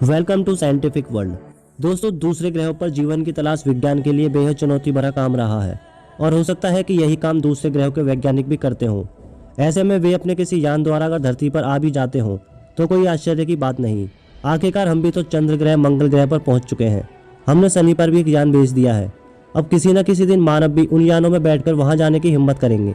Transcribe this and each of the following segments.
Welcome to scientific world. दोस्तों, दूसरे ग्रहों पर जीवन की तलाश विज्ञान के लिए बेहद चुनौती भरा काम रहा है और हो सकता है कि यही काम दूसरे ग्रहों के वैज्ञानिक भी करते हों। ऐसे में वे अपने किसी यान द्वारा अगर धरती पर आ भी जाते हों तो कोई आश्चर्य की बात नहीं। आखिरकार हम भी तो चंद्र ग्रह, मंगल ग्रह पर पहुंच चुके हैं। हमने शनि पर भी एक यान भेज दिया है। अब किसी न किसी दिन मानव भी उन यानों में बैठकर वहां जाने की हिम्मत करेंगे।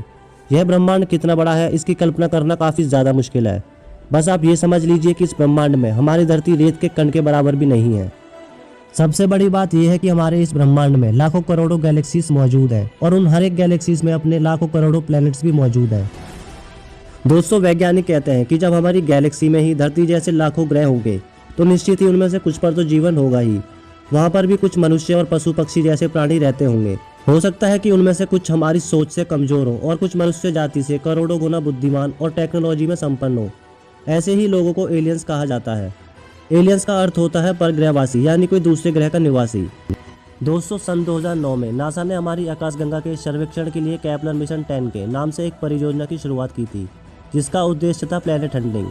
यह ब्रह्मांड कितना बड़ा है, इसकी कल्पना करना काफ़ी ज़्यादा मुश्किल है। बस आप ये समझ लीजिए कि इस ब्रह्मांड में हमारी धरती रेत के कण के बराबर भी नहीं है। सबसे बड़ी बात यह है कि हमारे इस ब्रह्मांड में लाखों करोड़ों गैलेक्सीज मौजूद हैं और उन हर एक गैलेक्सीज में अपने लाखों करोड़ों प्लैनेट्स भी मौजूद हैं। दोस्तों, वैज्ञानिक कहते हैं कि जब हमारी गैलेक्सी में ही धरती जैसे लाखों ग्रह होंगे तो निश्चित ही उनमें से कुछ पर तो जीवन होगा ही। वहाँ पर भी कुछ मनुष्य और पशु पक्षी जैसे प्राणी रहते होंगे। हो सकता है कि उनमें से कुछ हमारी सोच से कमजोर हो और कुछ मनुष्य जाति से करोड़ों गुना बुद्धिमान और टेक्नोलॉजी में संपन्न हो। ऐसे ही लोगों को एलियंस कहा जाता है। एलियंस का अर्थ होता है परग्रहवासी, यानी कोई दूसरे ग्रह का निवासी। दोस्तों, सन 2009 में नासा ने हमारी आकाशगंगा के सर्वेक्षण के लिए केपलर मिशन 10 के नाम से एक परियोजना की शुरुआत की थी, जिसका उद्देश्य था प्लैनेट हंटिंग,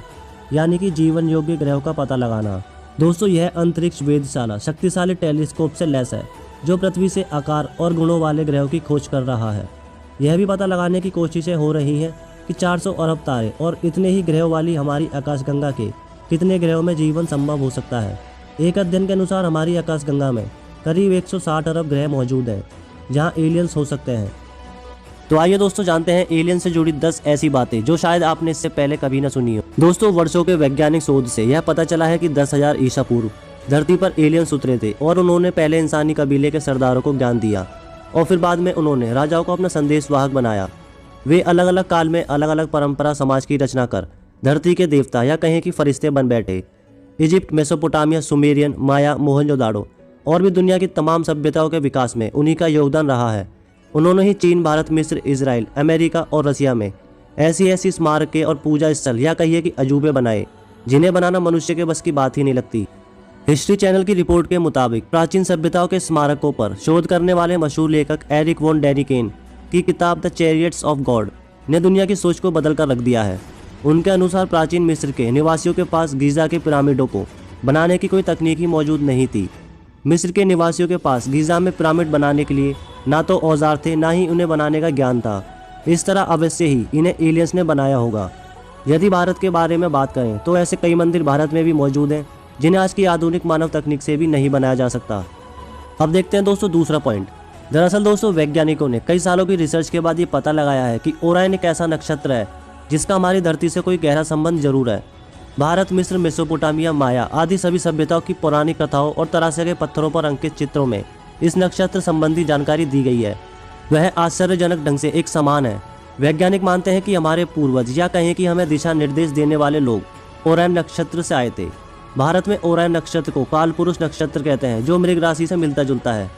यानी कि जीवन योग्य ग्रहों का पता लगाना। दोस्तों, यह अंतरिक्ष वेधशाला शक्तिशाली टेलीस्कोप से लैस है जो पृथ्वी से आकार और गुणों वाले ग्रहों की खोज कर रहा है। यह भी पता लगाने की कोशिशें हो रही हैं कि 400 अरब तारे और इतने ही ग्रहों वाली हमारी आकाशगंगा के कितने ग्रहों में जीवन संभव हो सकता है। एक अध्ययन के अनुसार हमारी आकाशगंगा में करीब 160 अरब ग्रह मौजूद हैं जहां एलियंस हो सकते हैं। तो आइए दोस्तों, जानते हैं एलियन से जुड़ी 10 ऐसी बातें जो शायद आपने इससे पहले कभी न सुनी हो। दोस्तों, वर्षों के वैज्ञानिक शोध से यह पता चला है कि 10,000 ईसा पूर्व धरती पर एलियंस उतरे थे और उन्होंने पहले इंसानी कबीले के सरदारों को ज्ञान दिया और फिर बाद में उन्होंने राजाओं को अपना संदेशवाहक बनाया। वे अलग अलग काल में अलग अलग परंपरा समाज की रचना कर धरती के देवता या कहें कि फरिश्ते बन बैठे। इजिप्ट, मेसोपोटामिया, सुमेरियन, माया, मोहनजोदाड़ो और भी दुनिया की तमाम सभ्यताओं के विकास में उन्हीं का योगदान रहा है। उन्होंने ही चीन, भारत, मिस्र, इजराइल, अमेरिका और रसिया में ऐसी ऐसी स्मारकें और पूजा स्थल या कहिए कि अजूबे बनाए जिन्हें बनाना मनुष्य के बस की बात ही नहीं लगती। हिस्ट्री चैनल की रिपोर्ट के मुताबिक प्राचीन सभ्यताओं के स्मारकों पर शोध करने वाले मशहूर लेखक एरिक वॉन डेनिकेन की किताब द चैरियट्स ऑफ गॉड ने दुनिया की सोच को बदल कर रख दिया है। उनके अनुसार प्राचीन मिस्र के निवासियों के पास गीज़ा के पिरामिडों को बनाने की कोई तकनीक ही मौजूद नहीं थी। मिस्र के निवासियों के पास गीज़ा में पिरामिड बनाने के लिए ना तो औजार थे, ना ही उन्हें बनाने का ज्ञान था। इस तरह अवश्य ही इन्हें एलियंस ने बनाया होगा। यदि भारत के बारे में बात करें तो ऐसे कई मंदिर भारत में भी मौजूद हैं जिन्हें आज की आधुनिक मानव तकनीक से भी नहीं बनाया जा सकता। अब देखते हैं दोस्तों दूसरा पॉइंट। दरअसल दोस्तों, वैज्ञानिकों ने कई सालों की रिसर्च के बाद ये पता लगाया है कि ओरायन एक ऐसा नक्षत्र है जिसका हमारी धरती से कोई गहरा संबंध जरूर है। भारत, मिस्र, मेसोपोटामिया, माया आदि सभी सभ्यताओं की पौराणिक कथाओं और तरासे गए पत्थरों पर अंकित चित्रों में इस नक्षत्र संबंधी जानकारी दी गई है। वह आश्चर्यजनक ढंग से एक समान है। वैज्ञानिक मानते हैं कि हमारे पूर्वज या कहें कि हमें दिशा निर्देश देने वाले लोग ओरायन नक्षत्र से आए थे। भारत में ओरायन नक्षत्र को कालपुरुष नक्षत्र कहते हैं जो मृग राशि से मिलता जुलता है।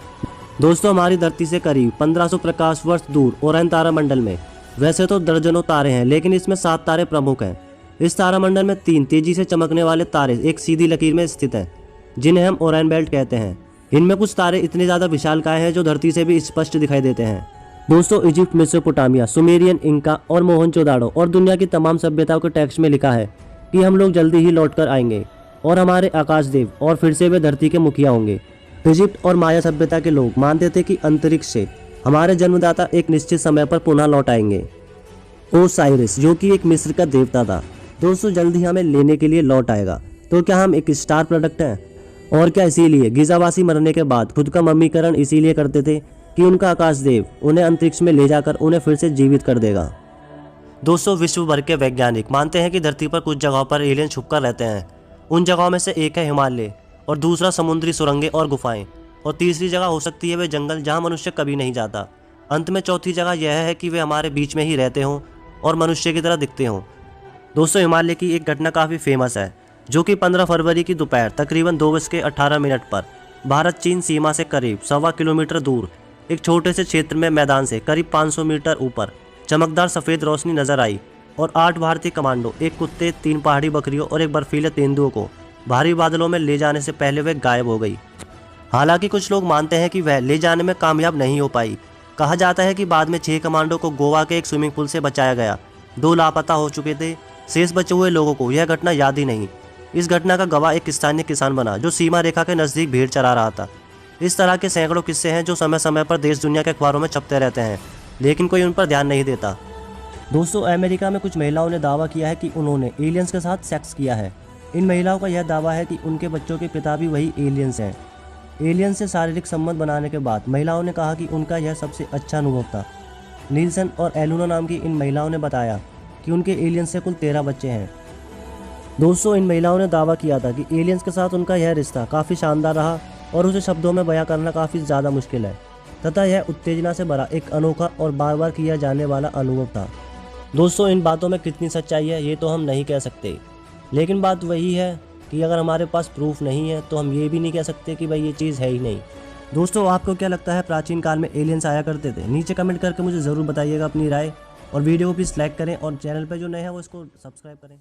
दोस्तों, हमारी धरती से करीब 1500 प्रकाश वर्ष दूर ओरायन तारामंडल में वैसे तो दर्जनों तारे हैं, लेकिन इसमें 7 तारे प्रमुख हैं। इस तारामंडल में 3 तेजी से चमकने वाले तारे एक सीधी लकीर में स्थित हैं, जिन्हें हम ओरायन बेल्ट कहते हैं। इनमें कुछ तारे इतने ज़्यादा विशालकाय हैं जो धरती से भी स्पष्ट दिखाई देते हैं। दोस्तों, इजिप्ट, मेसोपोटामिया, सुमेरियन, इंका और मोहनजोदाड़ो और दुनिया की तमाम सभ्यताओं के टेक्स्ट में लिखा है कि हम लोग जल्दी ही लौट कर आएंगे और हमारे आकाशदेव और फिर से वे धरती के मुखिया होंगे। इजिप्ट और माया सभ्यता के लोग मानते थे कि अंतरिक्ष से हमारे जन्मदाता एक निश्चित समय पर पुनः लौट आएंगे। ओसाइरिस, जो कि एक मिस्र का देवता था, दोस्तों जल्द ही हमें लेने के लिए लौट आएगा। तो क्या हम एक स्टार प्रोडक्ट हैं? और क्या इसीलिए गीज़ावासी मरने के बाद खुद का मम्मीकरण इसीलिए करते थे कि उनका आकाशदेव उन्हें अंतरिक्ष में ले जाकर उन्हें फिर से जीवित कर देगा। दोस्तों, विश्व भर के वैज्ञानिक मानते हैं कि धरती पर कुछ जगहों पर एलियन छुपकर रहते हैं। उन जगहों में से एक है हिमालय और दूसरा समुद्री सुरंगें और गुफाएं, और तीसरी जगह हो सकती है वे जंगल जहां मनुष्य कभी नहीं जाता। अंत में चौथी जगह यह है कि वे हमारे बीच में ही रहते हों और मनुष्य की तरह दिखते हों। दोस्तों, हिमालय की एक घटना काफ़ी फेमस है, जो कि 15 फरवरी की दोपहर तकरीबन 2:18 पर भारत चीन सीमा से करीब 1.25 किलोमीटर दूर एक छोटे से क्षेत्र में मैदान से करीब 500 मीटर ऊपर चमकदार सफ़ेद रोशनी नजर आई और 8 भारतीय कमांडो, एक कुत्ते, 3 पहाड़ी बकरियों और एक बर्फीले तेंदुओं को भारी बादलों में ले जाने से पहले वह गायब हो गई। हालांकि कुछ लोग मानते हैं कि वह ले जाने में कामयाब नहीं हो पाई। कहा जाता है कि बाद में 6 कमांडो को गोवा के एक स्विमिंग पूल से बचाया गया। 2 लापता हो चुके थे। शेष बचे हुए लोगों को यह घटना याद ही नहीं। इस घटना का गवाह एक स्थानीय किसान बना जो सीमा रेखा के नज़दीक भेड़ चरा रहा था। इस तरह के सैकड़ों किस्से हैं जो समय समय पर देश दुनिया के अखबारों में छपते रहते हैं, लेकिन कोई उन पर ध्यान नहीं देता। दोस्तों, अमेरिका में कुछ महिलाओं ने दावा किया है कि उन्होंने एलियंस के साथ सेक्स किया है। इन महिलाओं का यह दावा है कि उनके बच्चों के पिता भी वही एलियंस हैं। एलियंस से शारीरिक संबंध बनाने के बाद महिलाओं ने कहा कि उनका यह सबसे अच्छा अनुभव था। नीलसन और एलुना नाम की इन महिलाओं ने बताया कि उनके एलियंस से कुल 13 बच्चे हैं। दोस्तों, इन महिलाओं ने दावा किया था कि एलियंस के साथ उनका यह रिश्ता काफ़ी शानदार रहा और उसे शब्दों में बयां करना काफ़ी ज़्यादा मुश्किल है, तथा यह उत्तेजना से भरा एक अनोखा और बार बार किया जाने वाला अनुभव था। दोस्तों, इन बातों में कितनी सच्चाई है ये तो हम नहीं कह सकते, लेकिन बात वही है कि अगर हमारे पास प्रूफ नहीं है तो हम ये भी नहीं कह सकते कि भाई ये चीज़ है ही नहीं। दोस्तों, आपको क्या लगता है प्राचीन काल में एलियंस आया करते थे? नीचे कमेंट करके मुझे ज़रूर बताइएगा अपनी राय, और वीडियो को प्लीज़ लाइक करें और चैनल पर जो नए हैं वो इसको सब्सक्राइब करें।